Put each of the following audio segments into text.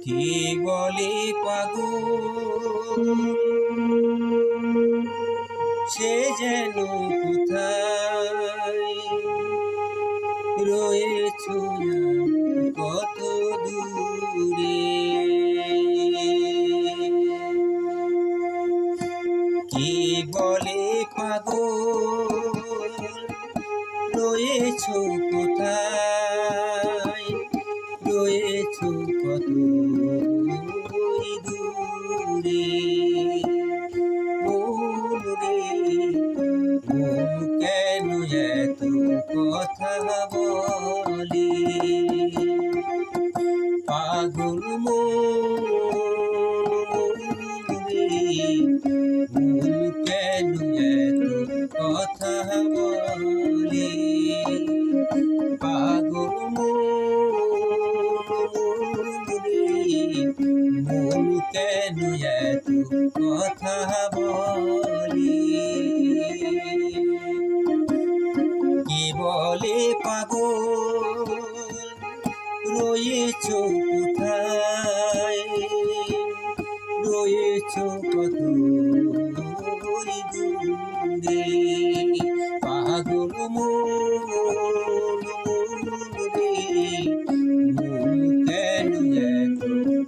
কে বলে পাগল, সে যেন কোথায় রয়েছ কত দূরে। কে বলে পাগল, রয়েছ কোথায় রয়েছ কত দূরে। মন রে মন কেন এত কথা বলে, পাগল মন রে মন কেন এত কথা বলে, পাগল মন রে মন কেন এত কথা বলে। কে বলে পাগল, রয়েছ কোথায় রয়েছ কত দূরে। পাগল মন রে মন কেন এত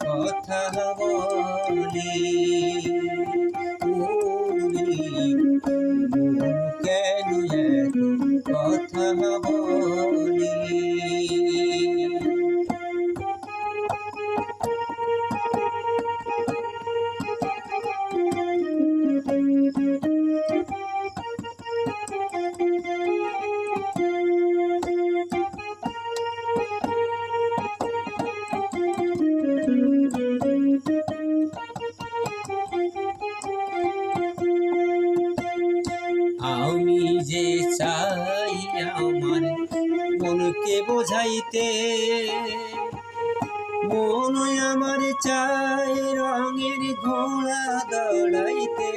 কথা বলে, মন কেন এত কথা বলে। আমি যে চাই আমার মনকে বোঝাইতে, মন আমার চাই রঙের ঘোড়া দৌড়াইতে।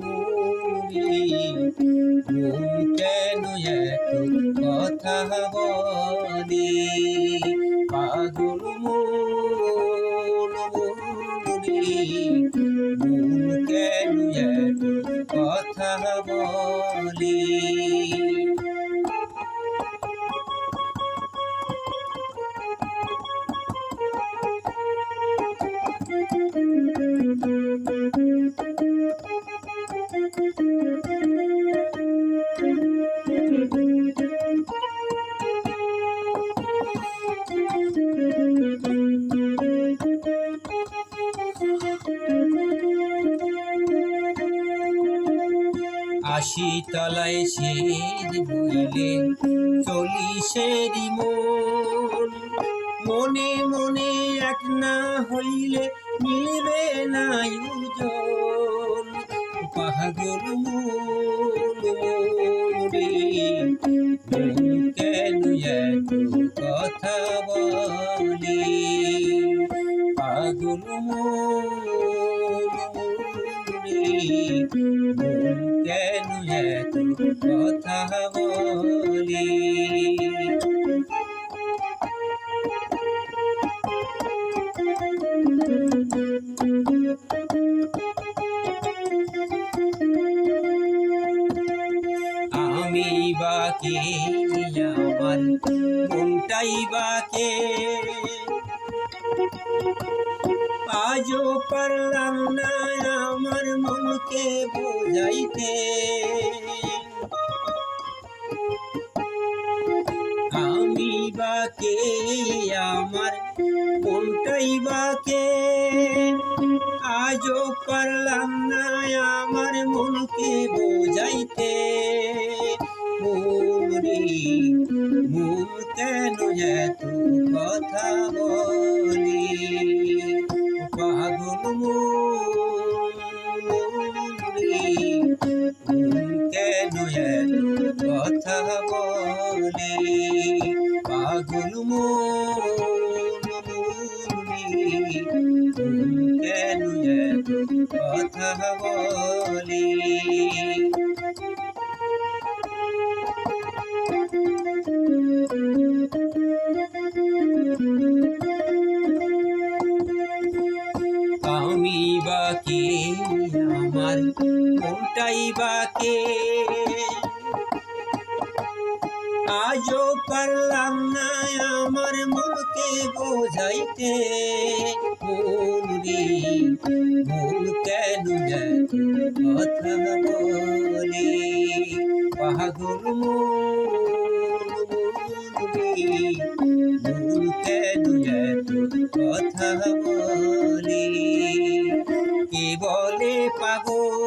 মন কেন এত কথা বলে, পাগল মন রে মন কেন এত কথা বলে। আশি তলায় সের বইলে 40 মন, মনে মনে এক না হইলে মিলবে না ওজন। পাগল মন রে মন কেন এত কথা বলে, পাগল মন রে মন কেন এত কথা বলে। আমি বাকে আমার মনটাই বাকে, আজও পারলাম না আমার মনকে বোঝাইতে। আমি বাকে আমার মনটাই বাকে, আজও পারলাম না আমার মনকে বোঝাইতে। মন রে মন কেন এত কথা বলে, পাগল মন রে মন কেন এত কথা বলে, পাগল মন রে মন কেন এত কথা বলে। বুঝাইবা কে আজও পারলাম না আমার মনকে বোঝাইতে মন রে মন কেন এত কথা বলে পাগল মন রে মন কেন এত কথা বলে কে বলে পাগল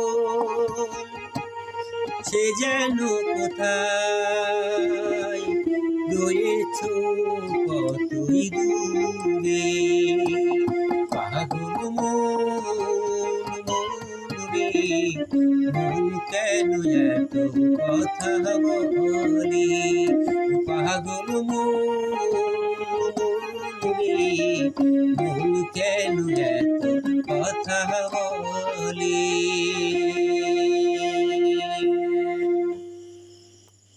সে যেন কোথায় রয়েছ কতই দূরে পাগল মন রে মন কেন এত কথা বলে পাগল মন রে মন কেন এত কথা বলে